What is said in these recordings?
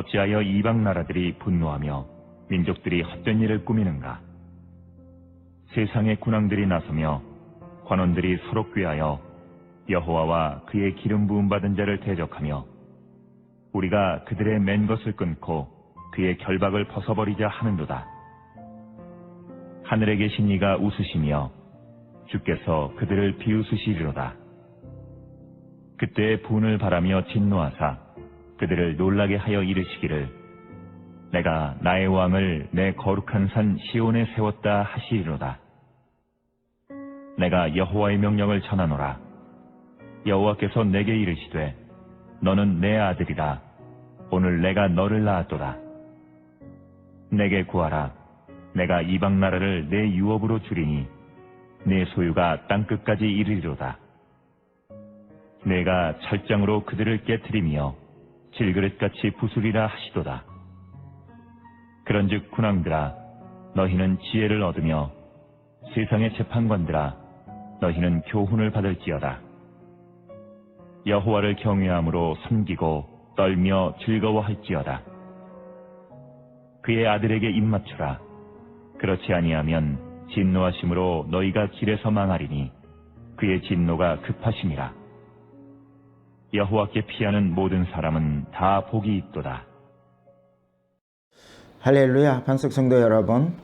어찌하여 이방 나라들이 분노하며 민족들이 헛된 일을 꾸미는가? 세상의 군왕들이 나서며 관원들이 서로 꾀하여 여호와와 그의 기름 부음 받은 자를 대적하며 우리가 그들의 맨 것을 끊고 그의 결박을 벗어버리자 하는도다. 하늘에 계신 이가 웃으시며 주께서 그들을 비웃으시리로다. 그때의 분을 바라며 진노하사 그들을 놀라게 하여 이르시기를 내가 나의 왕을 내 거룩한 산 시온에 세웠다 하시리로다. 내가 여호와의 명령을 전하노라. 여호와께서 내게 이르시되 너는 내 아들이라. 오늘 내가 너를 낳았도다. 내게 구하라. 내가 이방 나라를 내 유업으로 주리니 내 소유가 땅끝까지 이르리로다. 내가 철장으로 그들을 깨트리며 질그릇같이 부수리라 하시도다. 그런즉 군왕들아 너희는 지혜를 얻으며 세상의 재판관들아 너희는 교훈을 받을지어다. 여호와를 경외함으로 섬기고 떨며 즐거워할지어다. 그의 아들에게 입맞추라. 그렇지 아니하면 진노하심으로 너희가 길에서 망하리니 그의 진노가 급하심이라. 여호와께 피하는 모든 사람은 다 복이 있도다. 할렐루야. 반석 성도 여러분,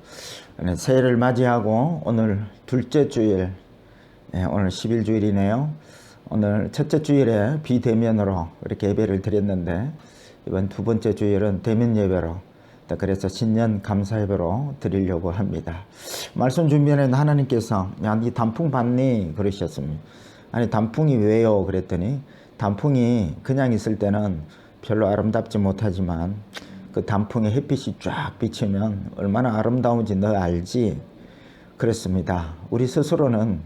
새해를 맞이하고 오늘 둘째 주일, 오늘 10일 주일이네요. 오늘 첫째 주일에 비대면으로 이렇게 예배를 드렸는데 이번 두 번째 주일은 대면 예배로, 그래서 신년 감사 예배로 드리려고 합니다. 말씀 준비하는 하나님께서 야, 네 단풍 봤니? 그러셨습니다. 아니 단풍이 왜요? 그랬더니 단풍이 그냥 있을 때는 별로 아름답지 못하지만 그 단풍에 햇빛이 쫙 비치면 얼마나 아름다운지 너 알지? 그렇습니다. 우리 스스로는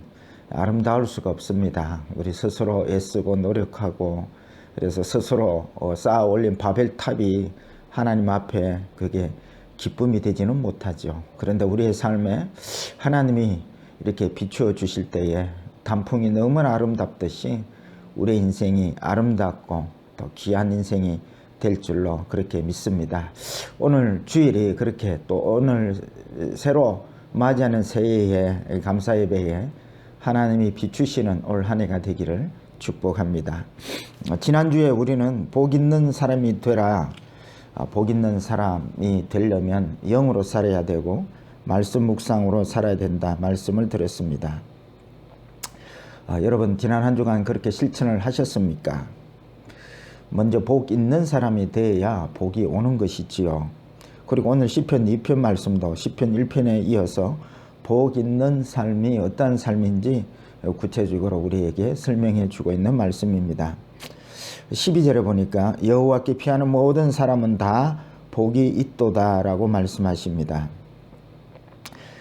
아름다울 수가 없습니다. 우리 스스로 애쓰고 노력하고 그래서 스스로 쌓아 올린 바벨탑이 하나님 앞에 그게 기쁨이 되지는 못하죠. 그런데 우리의 삶에 하나님이 이렇게 비추어 주실 때에 단풍이 너무나 아름답듯이 우리의 인생이 아름답고 또 귀한 인생이 될 줄로 그렇게 믿습니다. 오늘 주일이 그렇게 또 오늘 새로 맞이하는 새해에 감사 예배에 하나님이 비추시는 올 한 해가 되기를 축복합니다. 지난주에 우리는 복 있는 사람이 되라. 복 있는 사람이 되려면 영으로 살아야 되고 말씀 묵상으로 살아야 된다 말씀을 드렸습니다. 여러분 지난 한 주간 그렇게 실천을 하셨습니까? 먼저 복 있는 사람이 되어야 복이 오는 것이지요. 그리고 오늘 시편 2편 말씀도 시편 1편에 이어서 복 있는 삶이 어떠한 삶인지 구체적으로 우리에게 설명해 주고 있는 말씀입니다. 12절에 보니까 여호와께 피하는 모든 사람은 다 복이 있도다 라고 말씀하십니다.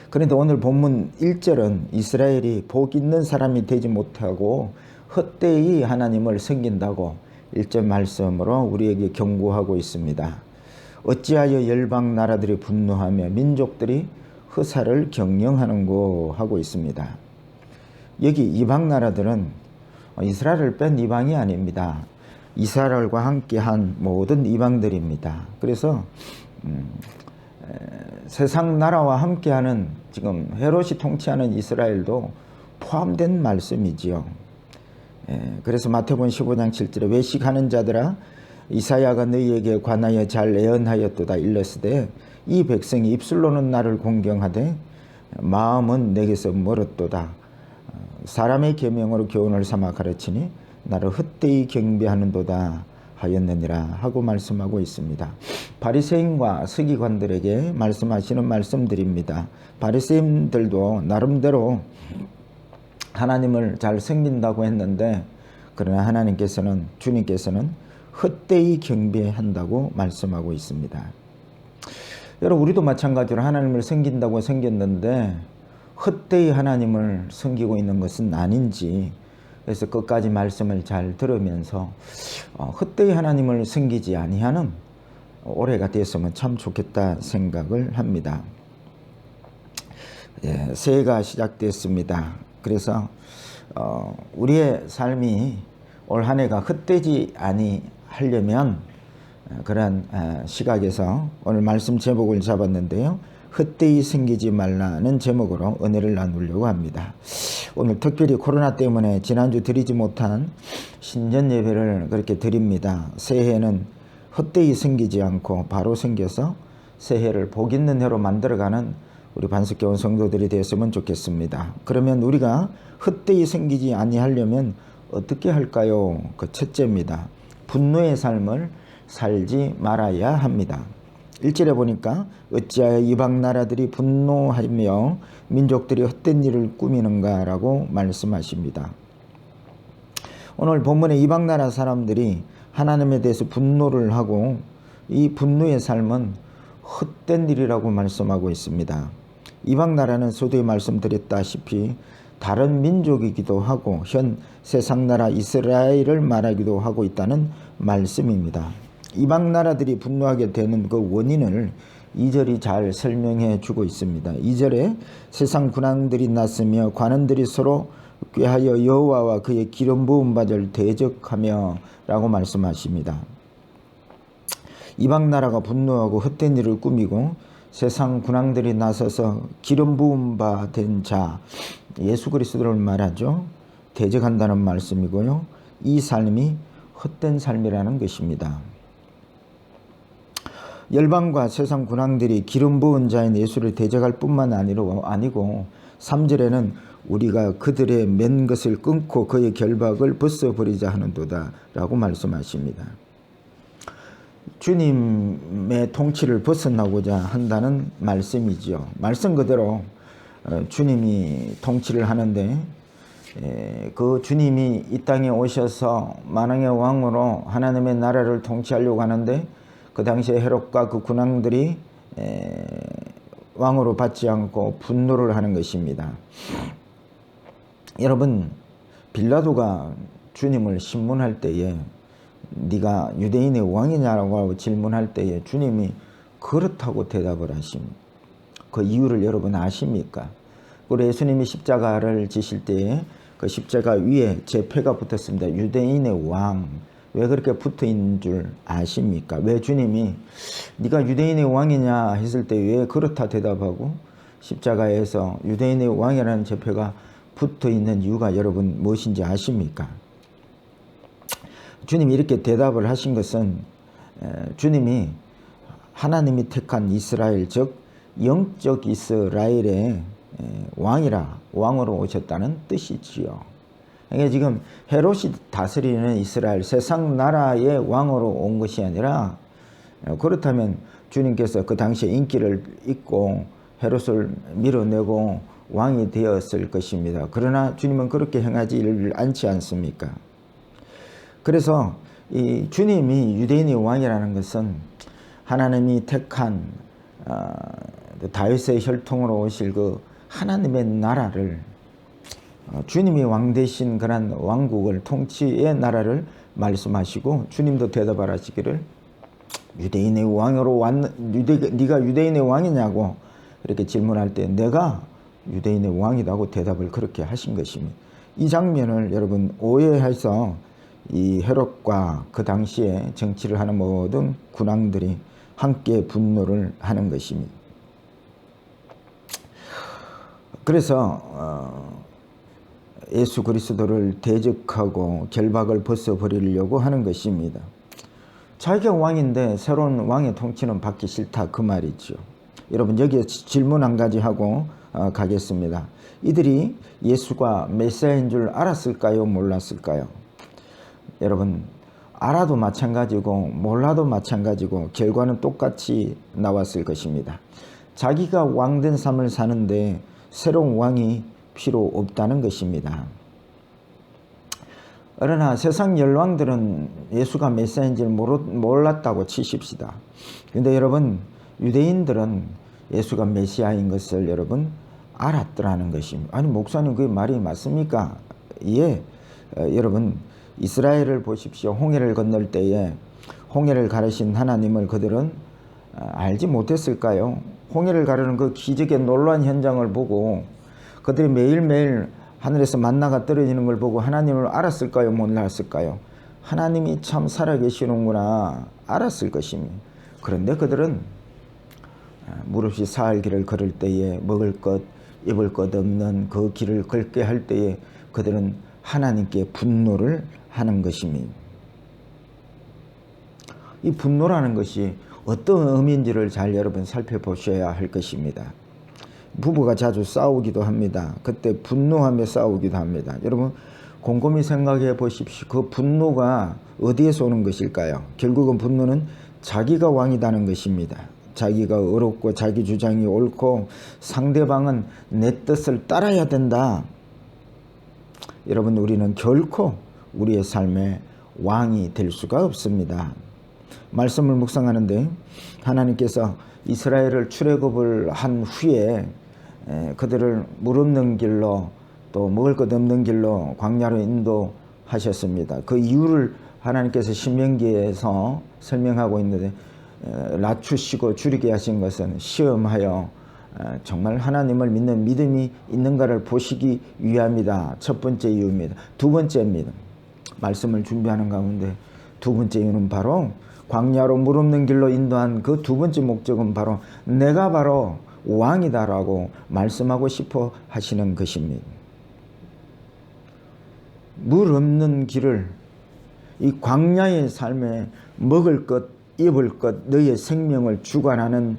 그런데 오늘 본문 1절은 이스라엘이 복 있는 사람이 되지 못하고 헛되이 하나님을 섬긴다고 1절 말씀으로 우리에게 경고하고 있습니다. 어찌하여 열방 나라들이 분노하며 민족들이 허사를 경영하는고 하고 있습니다. 여기 이방 나라들은 이스라엘을 뺀 이방이 아닙니다. 이스라엘과 함께한 모든 이방들입니다. 그래서 세상 나라와 함께하는 지금 헤롯이 통치하는 이스라엘도 포함된 말씀이지요. 그래서 마태복음 15장 7절에 외식하는 자들아 이사야가 너희에게 관하여 잘 예언하였도다 일렀으되 이 백성이 입술로는 나를 공경하되 마음은 내게서 멀었도다. 사람의 계명으로 교훈을 삼아 가르치니 나를 헛되이 경배하는도다 하였느니라 하고 말씀하고 있습니다. 바리새인과 서기관들에게 말씀하시는 말씀들입니다. 바리새인들도 나름대로 하나님을 잘 섬긴다고 했는데 그러나 하나님께서는 주님께서는 헛되이 경배한다고 말씀하고 있습니다. 여러분 우리도 마찬가지로 하나님을 섬긴다고 섬겼는데 헛되이 하나님을 섬기고 있는 것은 아닌지 그래서 끝까지 말씀을 잘 들으면서 헛되이 하나님을 섬기지 아니하는 올해가 됐으면 참 좋겠다 생각을 합니다. 새해가 시작됐습니다. 그래서 우리의 삶이 올 한 해가 헛되지 아니하려면 그런 시각에서 오늘 말씀 제목을 잡았는데요. 헛되이 섬기지 말라는 제목으로 은혜를 나누려고 합니다. 오늘 특별히 코로나 때문에 지난주 드리지 못한 신전 예배를 그렇게 드립니다. 새해는 헛되이 섬기지 않고 바로 섬겨서 새해를 복 있는 해로 만들어가는 우리 반석교원 성도들이 되었으면 좋겠습니다. 그러면 우리가 헛되이 섬기지 아니하려면 어떻게 할까요? 그 첫째입니다. 분노의 삶을 살지 말아야 합니다. 1절에 보니까 어찌하여 이방 나라들이 분노하며 민족들이 헛된 일을 꾸미는가 라고 말씀하십니다. 오늘 본문에 이방 나라 사람들이 하나님에 대해서 분노를 하고 이 분노의 삶은 헛된 일이라고 말씀하고 있습니다. 이방 나라는 서두에 말씀드렸다시피 다른 민족이기도 하고 현 세상 나라 이스라엘을 말하기도 하고 있다는 말씀입니다. 이방 나라들이 분노하게 되는 그 원인을 2절이 잘 설명해 주고 있습니다. 2절에 세상 군왕들이 났으며 관원들이 서로 꾀하여 여호와와 그의 기름 부은 바를 대적하며 라고 말씀하십니다. 이방 나라가 분노하고 헛된 일을 꾸미고 세상 군왕들이 나서서 기름 부은 바 된 자 예수 그리스도를 말하죠. 대적한다는 말씀이고요. 이 삶이 헛된 삶이라는 것입니다. 열방과 세상 군왕들이 기름 부은 자인 예수를 대적할 뿐만 아니고 3절에는 우리가 그들의 맨 것을 끊고 그의 결박을 벗어버리자 하는도다 라고 말씀하십니다. 주님의 통치를 벗어나고자 한다는 말씀이지요. 말씀 그대로 주님이 통치를 하는데 그 주님이 이 땅에 오셔서 만왕의 왕으로 하나님의 나라를 통치하려고 하는데 그 당시에 헤롯과 그 군왕들이 왕으로 받지 않고 분노를 하는 것입니다. 여러분, 빌라도가 주님을 신문할 때에 네가 유대인의 왕이냐라고 질문할 때에 주님이 그렇다고 대답을 하십니다. 그 이유를 여러분 아십니까? 우리 예수님이 십자가를 지실 때에 그 십자가 위에 제패가 붙었습니다. 유대인의 왕. 왜 그렇게 붙어 있는 줄 아십니까? 왜 주님이 네가 유대인의 왕이냐 했을 때 왜 그렇다 대답하고 십자가에서 유대인의 왕이라는 제패가 붙어 있는 이유가 여러분 무엇인지 아십니까? 주님이 이렇게 대답을 하신 것은 주님이 하나님이 택한 이스라엘, 즉 영적 이스라엘의 왕으로 오셨다는 뜻이지요. 그러니까 지금 헤롯이 다스리는 이스라엘 세상 나라의 왕으로 온 것이 아니라, 그렇다면 주님께서 그 당시에 인기를 잊고 헤롯을 밀어내고 왕이 되었을 것입니다. 그러나 주님은 그렇게 행하지 않지 않습니까? 그래서 이 주님이 유대인의 왕이라는 것은 하나님이 택한 다윗의 혈통으로 오실 그 하나님의 나라를, 주님이 왕 되신 그런 왕국을, 통치의 나라를 말씀하시고, 주님도 대답을 하시기를 유대인의 왕으로 네가 유대인의 왕이냐고 이렇게 질문할 때 내가 유대인의 왕이라고 대답을 그렇게 하신 것입니다. 이 장면을 여러분 오해해서 이 헤롯과 그 당시에 정치를 하는 모든 군왕들이 함께 분노를 하는 것입니다. 그래서 예수 그리스도를 대적하고 결박을 벗어버리려고 하는 것입니다. 자기가 왕인데 새로운 왕의 통치는 받기 싫다, 그 말이죠. 여러분, 여기에 질문 한 가지 하고 가겠습니다. 이들이 예수가 메시아인 줄 알았을까요? 몰랐을까요? 여러분, 알아도 마찬가지고 몰라도 마찬가지고 결과는 똑같이 나왔을 것입니다. 자기가 왕된 삶을 사는데 새로운 왕이 필요 없다는 것입니다. 그러나 세상 열왕들은 예수가 메시아인지 몰랐다고 치십시다. 그런데 여러분, 유대인들은 예수가 메시아인 것을 여러분 알았더라는 것입니다. 아니 목사님, 그게 말이 맞습니까? 예, 여러분 이스라엘을 보십시오. 홍해를 건널 때에 홍해를 가르신 하나님을 그들은 알지 못했을까요? 홍해를 가르는 그 기적의 놀라운 현장을 보고 그들이 매일매일 하늘에서 만나가 떨어지는 걸 보고 하나님을 알았을까요? 몰랐을까요? 하나님이 참 살아계시는구나 알았을 것입니다. 그런데 그들은 무릇이 사흘 길을 걸을 때에 먹을 것 입을 것 없는 그 길을 걷게 할 때에 그들은 하나님께 분노를 하는 것입니다. 이 분노라는 것이 어떤 의미인지를 잘 여러분 살펴보셔야 할 것입니다. 부부가 자주 싸우기도 합니다. 그때 분노하며 싸우기도 합니다. 여러분 곰곰이 생각해 보십시오. 그 분노가 어디에서 오는 것일까요? 결국은 분노는 자기가 왕이라는 것입니다. 자기가 어렵고 자기 주장이 옳고 상대방은 내 뜻을 따라야 된다. 여러분, 우리는 결코 우리의 삶에 왕이 될 수가 없습니다. 말씀을 묵상하는데 하나님께서 이스라엘을 출애굽을 한 후에 그들을 물 없는 길로 또 먹을 것 없는 길로 광야로 인도하셨습니다. 그 이유를 하나님께서 신명기에서 설명하고 있는데 낮추시고 줄이게 하신 것은 시험하여 정말 하나님을 믿는 믿음이 있는가를 보시기 위함이다. 첫 번째 이유입니다. 두 번째입니다. 말씀을 준비하는 가운데 두 번째 이유는 바로 광야로 물 없는 길로 인도한 그 두 번째 목적은 바로 내가 바로 왕이다라고 말씀하고 싶어 하시는 것입니다. 물 없는 길을, 이 광야의 삶에 먹을 것 입을 것 너의 생명을 주관하는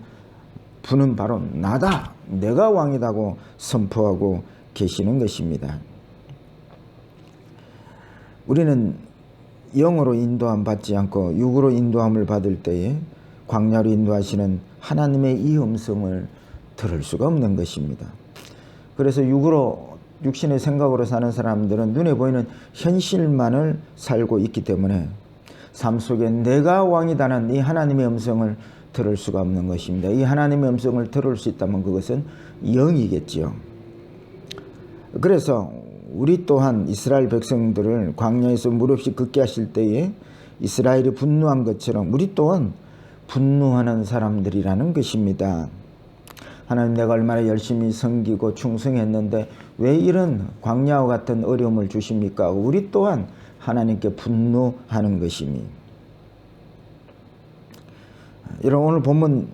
분은 바로 나다. 내가 왕이다고 선포하고 계시는 것입니다. 우리는 영으로 인도함 받지 않고 육으로 인도함을 받을 때에 광야로 인도하시는 하나님의 이 음성을 들을 수가 없는 것입니다. 그래서 육신의 생각으로 사는 사람들은 눈에 보이는 현실만을 살고 있기 때문에 삶 속에 내가 왕이다는 이 하나님의 음성을 들을 수가 없는 것입니다. 이 하나님의 음성을 들을 수 있다면 그것은 영이겠지요. 그래서 우리 또한 이스라엘 백성들을 광야에서 물 없이 걷게 하실 때에 이스라엘이 분노한 것처럼 우리 또한 분노하는 사람들이라는 것입니다. 하나님, 내가 얼마나 열심히 섬기고 충성했는데 왜 이런 광야와 같은 어려움을 주십니까? 우리 또한 하나님께 분노하는 것입니다. 여러분, 오늘 본문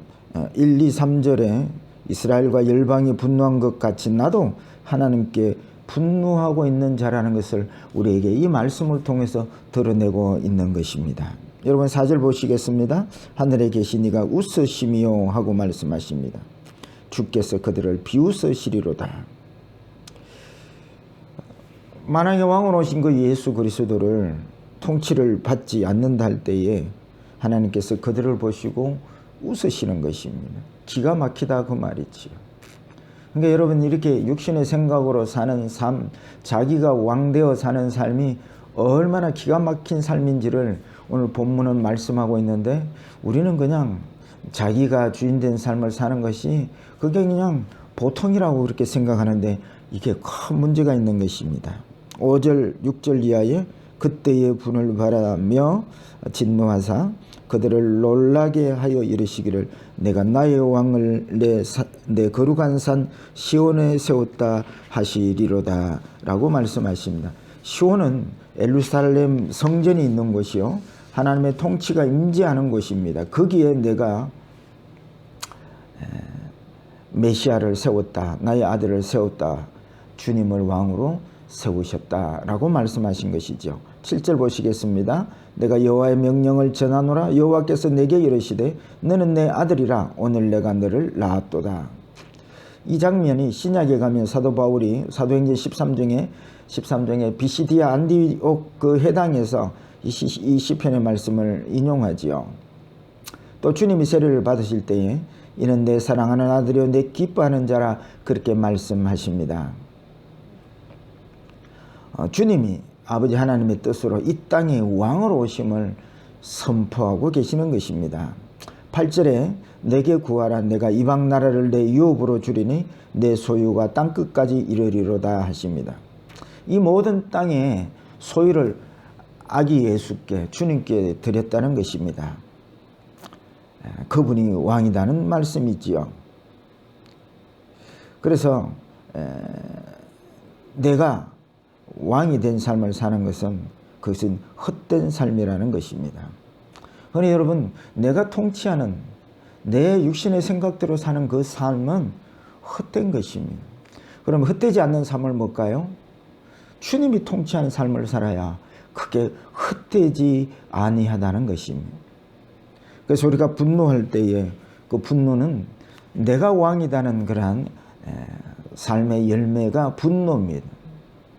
1, 2, 3절에 이스라엘과 열방이 분노한 것 같이 나도 하나님께 분노하고 있는 자라는 것을 우리에게 이 말씀을 통해서 드러내고 있는 것입니다. 여러분 4절 보시겠습니다. 하늘에 계신 이가 웃으시미요 하고 말씀하십니다. 주께서 그들을 비웃으시리로다. 만왕의 왕으로 오신 그 예수 그리스도를 통치를 받지 않는다 할 때에 하나님께서 그들을 보시고 웃으시는 것입니다. 기가 막히다 그 말이지요. 그러니까 여러분, 이렇게 육신의 생각으로 사는 삶, 자기가 왕되어 사는 삶이 얼마나 기가 막힌 삶인지를 오늘 본문은 말씀하고 있는데, 우리는 그냥 자기가 주인된 삶을 사는 것이 그게 그냥 보통이라고 그렇게 생각하는데 이게 큰 문제가 있는 것입니다. 5절 6절 이하에 그때의 분을 바라며 진노하사 그들을 놀라게 하여 이르시기를 내가 나의 왕을 내 거룩한 산 시온에 세웠다 하시리로다 라고 말씀하십니다. 시온은 예루살렘 성전이 있는 곳이요, 하나님의 통치가 임재하는 곳입니다. 거기에 내가 메시아를 세웠다, 나의 아들을 세웠다, 주님을 왕으로 세우셨다라고 말씀하신 것이죠. 7절 보시겠습니다. 내가 여호와의 명령을 전하노라. 여호와께서 내게 이르시되 너는 내 아들이라. 오늘 내가 너를 낳았도다. 이 장면이 신약에 가면 사도 바울이 사도행전 13장에 비시디아 안디옥 그 회당에서 이 시편의 말씀을 인용하지요. 또 주님이 세례를 받으실 때에 이는 내 사랑하는 아들이요 내 기뻐하는 자라 그렇게 말씀하십니다. 주님이 아버지 하나님의 뜻으로 이 땅에 왕으로 오심을 선포하고 계시는 것입니다. 8절에 내게 구하라. 내가 이방 나라를 내 유업으로 주리니 내 소유가 땅끝까지 이르리로다 하십니다. 이 모든 땅의 소유를 아기 예수께, 주님께 드렸다는 것입니다. 그분이 왕이라는 말씀이지요. 그래서 내가 왕이 된 삶을 사는 것은 그것은 헛된 삶이라는 것입니다. 그러니 여러분, 내가 통치하는 내 육신의 생각대로 사는 그 삶은 헛된 것입니다. 그럼 헛되지 않는 삶을 뭘까요? 주님이 통치하는 삶을 살아야 그게 헛되지 아니하다는 것입니다. 그래서 우리가 분노할 때에 그 분노는 내가 왕이다는 그러한 삶의 열매가 분노입니다.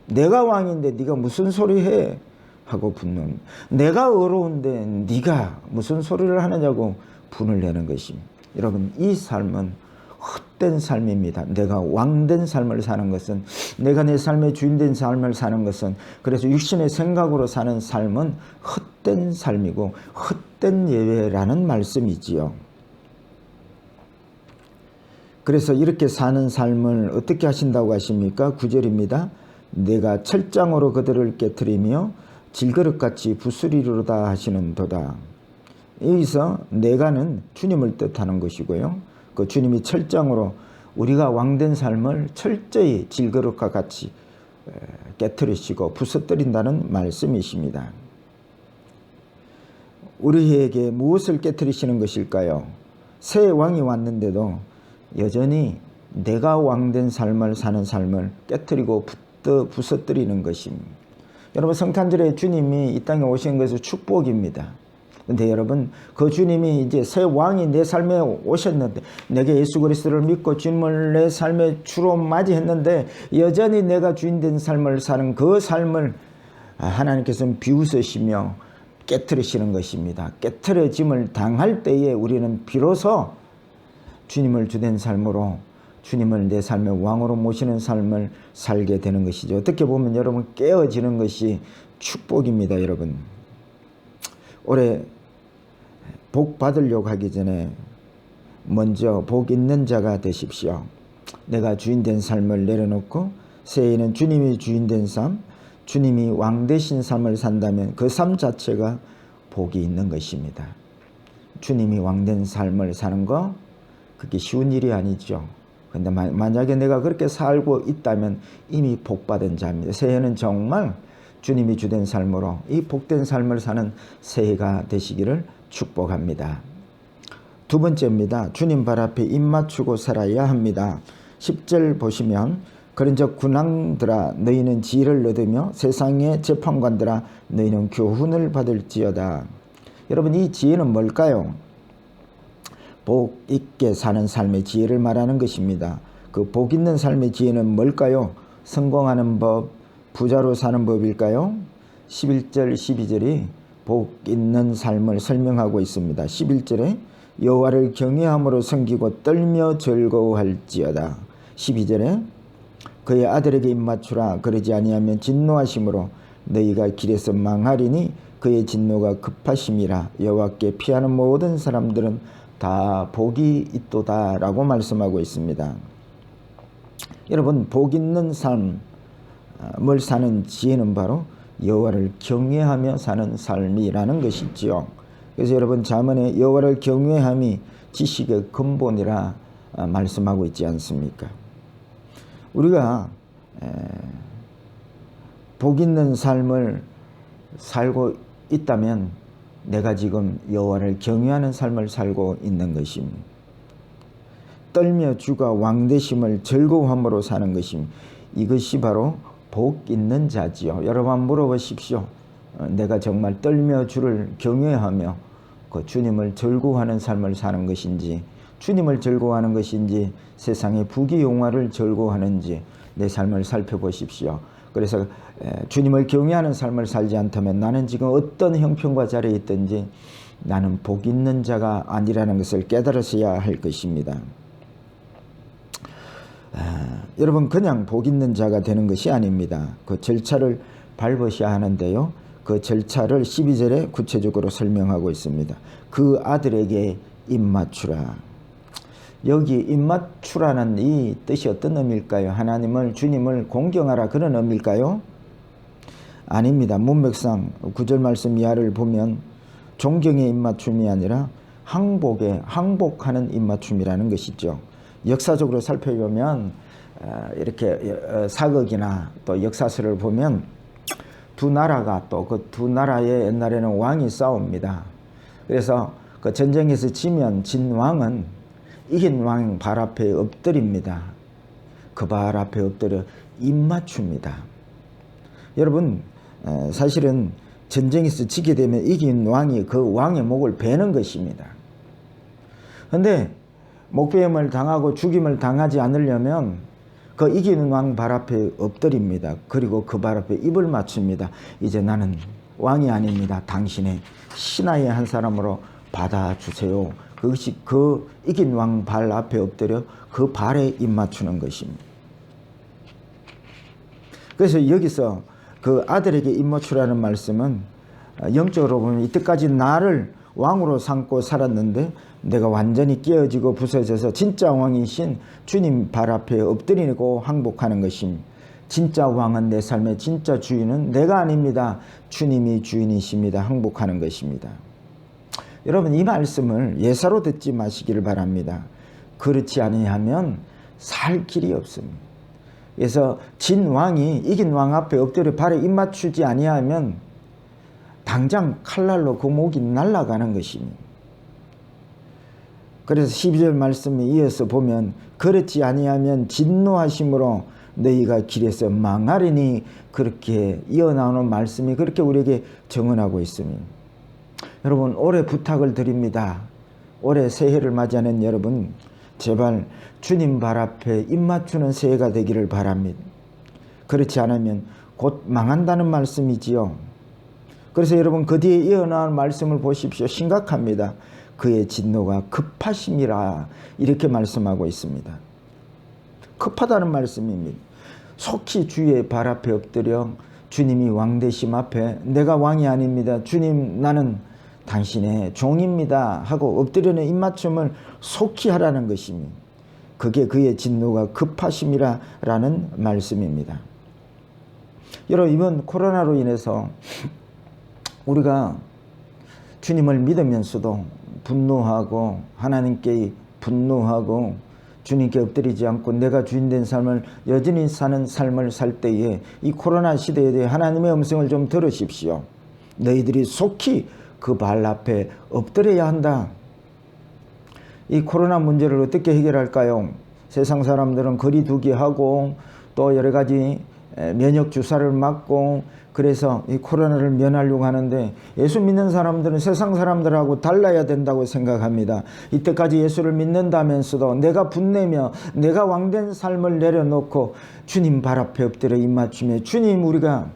내가 왕인데 네가 무슨 소리 해? 하고 분노합니다. 내가 어려운데 네가 무슨 소리를 하느냐고 분을 내는 것입니다. 여러분, 이 삶은 헛된 삶입니다. 내가 왕된 삶을 사는 것은, 내가 내 삶의 주인된 삶을 사는 것은, 그래서 육신의 생각으로 사는 삶은 헛된 삶이고 헛된 예외라는 말씀이지요. 그래서 이렇게 사는 삶을 어떻게 하신다고 하십니까? 9절입니다. 내가 철장으로 그들을 깨트리며 질그릇같이 부수리로다 하시는 도다. 여기서 내가는 주님을 뜻하는 것이고요. 그 주님이 철장으로 우리가 왕된 삶을 철저히 질그릇과 같이 깨트리시고 부서뜨린다는 말씀이십니다. 우리에게 무엇을 깨트리시는 것일까요? 새 왕이 왔는데도 여전히 내가 왕된 삶을 사는 삶을 깨트리고 부서뜨리는 것입니다. 여러분, 성탄절에 주님이 이 땅에 오신 것은 축복입니다. 근데 여러분, 그 주님이 이제 새 왕이 내 삶에 오셨는데, 내게 예수 그리스도를 믿고 주님을 내 삶의 주로 맞이했는데 여전히 내가 주인된 삶을 사는 그 삶을 하나님께서는 비웃으시며 깨트리시는 것입니다. 깨트려짐을 당할 때에 우리는 비로소 주님을 주된 삶으로, 주님을 내 삶의 왕으로 모시는 삶을 살게 되는 것이죠. 어떻게 보면 여러분, 깨어지는 것이 축복입니다. 여러분, 올해 복 받으려고 하기 전에 먼저 복 있는 자가 되십시오. 내가 주인된 삶을 내려놓고 새해에는 주님이 주인된 삶, 주님이 왕 되신 삶을 산다면 그 삶 자체가 복이 있는 것입니다. 주님이 왕된 삶을 사는 거 그게 쉬운 일이 아니죠. 근데 만약에 내가 그렇게 살고 있다면 이미 복받은 자입니다. 새해는 정말 주님이 주된 삶으로 이 복된 삶을 사는 새해가 되시기를 축복합니다. 두 번째입니다. 주님 발 앞에 입 맞추고 살아야 합니다. 10절 보시면 그런즉 군왕들아 너희는 지혜를 얻으며 세상의 재판관들아 너희는 교훈을 받을지어다. 여러분, 이 지혜는 뭘까요? 복 있게 사는 삶의 지혜를 말하는 것입니다. 그 복 있는 삶의 지혜는 뭘까요? 성공하는 법, 부자로 사는 법일까요? 11절 12절이 복 있는 삶을 설명하고 있습니다. 11절에 여호와를 경외함으로 섬기고 떨며 즐거워할지어다. 12절에 그의 아들에게 입맞추라. 그러지 아니하면 진노하심으로 너희가 길에서 망하리니 그의 진노가 급하심이라. 여호와께 피하는 모든 사람들은 다 복이 있도다 라고 말씀하고 있습니다. 여러분, 복 있는 삶을 사는 지혜는 바로 여호와를 경외하며 사는 삶이라는 것이지요. 그래서 여러분, 잠언에 여호와를 경외함이 지식의 근본이라 말씀하고 있지 않습니까? 우리가 복 있는 삶을 살고 있다면 내가 지금 여호와를 경외하는 삶을 살고 있는 것입니다. 떨며 주가 왕되심을 즐거워함으로 사는 것입니다. 이것이 바로 복 있는 자지요. 여러분 한번 물어보십시오. 내가 정말 떨며 주를 경외하며 그 주님을 즐거워하는 삶을 사는 것인지, 주님을 즐거워하는 것인지, 세상의 부귀영화를 즐거워하는지 내 삶을 살펴보십시오. 그래서 주님을 경외하는 삶을 살지 않다면 나는 지금 어떤 형편과 자리에 있든지 나는 복 있는 자가 아니라는 것을 깨달으셔야 할 것입니다. 여러분, 그냥 복 있는 자가 되는 것이 아닙니다. 그 절차를 밟으셔야 하는데요. 그 절차를 12절에 구체적으로 설명하고 있습니다. 그 아들에게 입맞추라. 여기 입맞추라는 이 뜻이 어떤 의미일까요? 하나님을, 주님을 공경하라, 그런 의미일까요? 아닙니다. 문맥상 9절 말씀 이하를 보면 존경의 입맞춤이 아니라 항복하는 입맞춤이라는 것이죠. 역사적으로 살펴보면 이렇게 사극이나 또 역사서를 보면 두 나라가 또 그 두 나라의 옛날에는 왕이 싸웁니다. 그래서 그 전쟁에서 지면 진 왕은 이긴 왕 발 앞에 엎드립니다. 그 발 앞에 엎드려 입맞춥니다. 여러분, 사실은 전쟁에서 지게 되면 이긴 왕이 그 왕의 목을 베는 것입니다. 그런데 목베임을 당하고 죽임을 당하지 않으려면 그 이기는 왕 발 앞에 엎드립니다. 그리고 그 발 앞에 입을 맞춥니다. 이제 나는 왕이 아닙니다. 당신의 신하의 한 사람으로 받아주세요. 그것이 그 이긴 왕 발 앞에 엎드려 그 발에 입 맞추는 것입니다. 그래서 여기서 그 아들에게 입 맞추라는 말씀은 영적으로 보면 이때까지 나를 왕으로 삼고 살았는데 내가 완전히 깨어지고 부서져서 진짜 왕이신 주님 발 앞에 엎드리고 항복하는 것입니다. 진짜 왕은, 내 삶의 진짜 주인은 내가 아닙니다. 주님이 주인이십니다. 항복하는 것입니다. 여러분, 이 말씀을 예사로 듣지 마시기를 바랍니다. 그렇지 아니하면 살 길이 없습니다. 그래서 진 왕이 이긴 왕 앞에 엎드려 발에 입 맞추지 아니하면 당장 칼날로 그 목이 날아가는 것입니다. 그래서 12절 말씀에 이어서 보면 그렇지 아니하면 진노하심으로 너희가 길에서 망하리니, 그렇게 이어나오는 말씀이 그렇게 우리에게 증언하고 있습니다. 여러분, 올해 부탁을 드립니다. 올해 새해를 맞이하는 여러분, 제발 주님 발 앞에 입 맞추는 새해가 되기를 바랍니다. 그렇지 않으면 곧 망한다는 말씀이지요. 그래서 여러분, 그 뒤에 이어나온 말씀을 보십시오. 심각합니다. 그의 진노가 급하심이라, 이렇게 말씀하고 있습니다. 급하다는 말씀입니다. 속히 주의 발 앞에 엎드려 주님이 왕되심 앞에 내가 왕이 아닙니다. 주님, 나는 당신의 종입니다 하고 엎드리는 입맞춤을 속히 하라는 것입니다. 그게 그의 진노가 급하심이라 라는 말씀입니다. 여러분, 이번 코로나로 인해서 우리가 주님을 믿으면서도 분노하고 하나님께 분노하고 주님께 엎드리지 않고 내가 주인된 삶을 여전히 사는 삶을 살 때에 이 코로나 시대에 대해 하나님의 음성을 좀 들으십시오. 너희들이 속히 그 발 앞에 엎드려야 한다. 이 코로나 문제를 어떻게 해결할까요? 세상 사람들은 거리두기 하고 또 여러 가지 면역 주사를 맞고 그래서 이 코로나를 면하려고 하는데 예수 믿는 사람들은 세상 사람들하고 달라야 된다고 생각합니다. 이때까지 예수를 믿는다면서도 내가 분내며 내가 왕된 삶을 내려놓고 주님 발 앞에 엎드려 입맞추며 주님, 우리가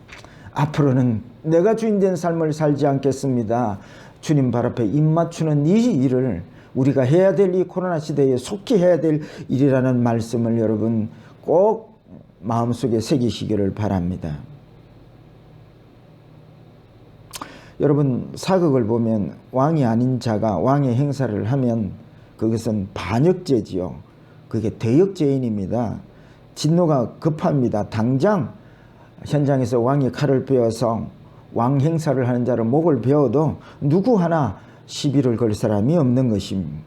앞으로는 내가 주인된 삶을 살지 않겠습니다. 주님 발 앞에 입맞추는 이 일을 우리가 해야 될 이 코로나 시대에 속히 해야 될 일이라는 말씀을 여러분 꼭 마음속에 새기시기를 바랍니다. 여러분, 사극을 보면 왕이 아닌 자가 왕의 행사를 하면 그것은 반역죄지요. 그게 대역죄인입니다. 진노가 급합니다. 당장 현장에서 왕이 칼을 빼어서 왕 행사를 하는 자를 목을 베어도 누구 하나 시비를 걸 사람이 없는 것입니다.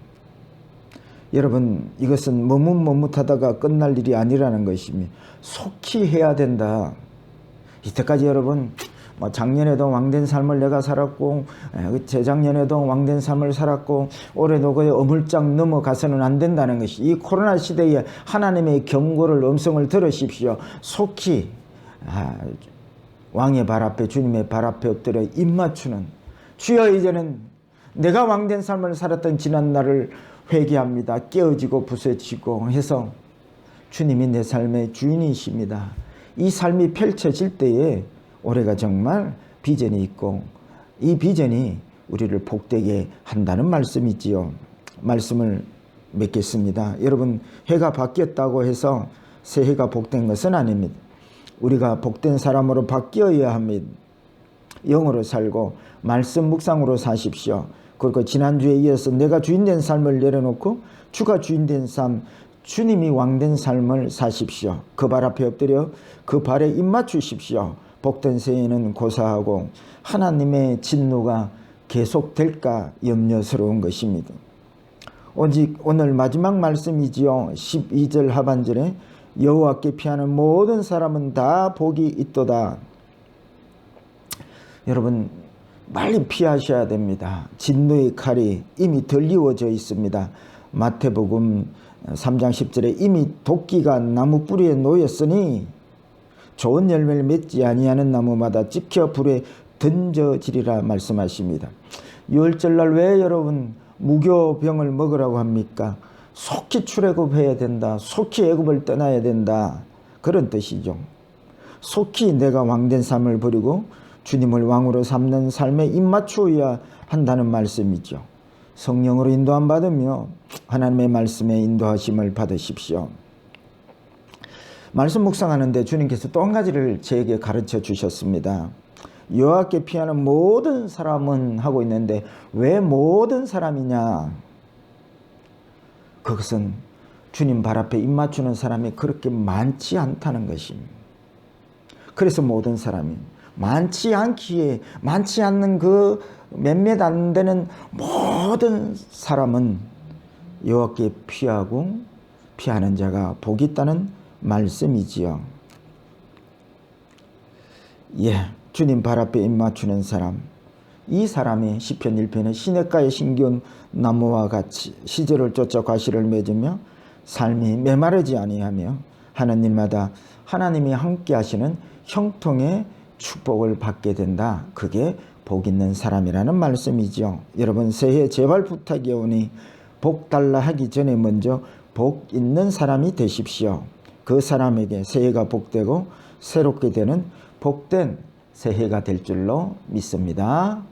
여러분, 이것은 머뭇머뭇하다가 끝날 일이 아니라는 것입니다. 속히 해야 된다. 이때까지 여러분, 작년에도 왕된 삶을 내가 살았고 재작년에도 왕된 삶을 살았고 올해도 그에 어물짝 넘어가서는 안 된다는 것이, 이 코로나 시대에 하나님의 경고를 음성을 들으십시오. 속히 왕의 발 앞에 주님의 발 앞에 엎드려 입맞추는, 주여 이제는 내가 왕된 삶을 살았던 지난 날을 회개합니다. 깨어지고 부서지고 해서 주님이 내 삶의 주인이십니다. 이 삶이 펼쳐질 때에 올해가 정말 비전이 있고 이 비전이 우리를 복되게 한다는 말씀이지요. 말씀을 맺겠습니다. 여러분, 해가 바뀌었다고 해서 새해가 복된 것은 아닙니다. 우리가 복된 사람으로 바뀌어야 합니다. 영으로 살고 말씀 묵상으로 사십시오. 그리고 지난주에 이어서 내가 주인된 삶을 내려놓고 주가 주인된 삶, 주님이 왕된 삶을 사십시오. 그 발 앞에 엎드려 그 발에 입맞추십시오. 복된 새해는 고사하고 하나님의 진노가 계속될까 염려스러운 것입니다. 오직 오늘 마지막 말씀이지요. 12절 하반절에 여호와께 피하는 모든 사람은 다 복이 있도다. 여러분, 빨리 피하셔야 됩니다. 진노의 칼이 이미 들리워져 있습니다. 마태복음 3장 10절에 이미 도끼가 나무 뿌리에 놓였으니 좋은 열매를 맺지 아니하는 나무마다 찍혀 불에 던져지리라 말씀하십니다. 유월절날 왜 여러분 무교병을 먹으라고 합니까? 속히 출애굽해야 된다. 속히 애굽을 떠나야 된다. 그런 뜻이죠. 속히 내가 왕된 삶을 버리고 주님을 왕으로 삼는 삶에 입맞추어야 한다는 말씀이죠. 성령으로 인도함 받으며 하나님의 말씀에 인도하심을 받으십시오. 말씀 묵상하는데 주님께서 또 한 가지를 저에게 가르쳐 주셨습니다. 여호와께 피하는 모든 사람은 하고 있는데 왜 모든 사람이냐? 그것은 주님 발 앞에 입맞추는 사람이 그렇게 많지 않다는 것입니다. 그래서 모든 사람이 많지 않기에 많지 않는 그 몇몇 안 되는 모든 사람은 여호와께 피하고 피하는 자가 복이 있다는 말씀이지요. 주님 발 앞에 입맞추는 사람, 이 사람이 시편 1편에 시냇가에 심겨온 나무와 같이 시절을 쫓아 과실을 맺으며 삶이 메마르지 아니하며 하는 일마다 하나님이 함께 하시는 형통의 축복을 받게 된다. 그게 복 있는 사람이라는 말씀이죠. 여러분, 새해 제발 부탁이 오니 복 달라 하기 전에 먼저 복 있는 사람이 되십시오. 그 사람에게 새해가 복되고 새롭게 되는 복된 새해가 될 줄로 믿습니다.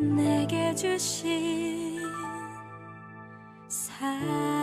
내게 주신 사랑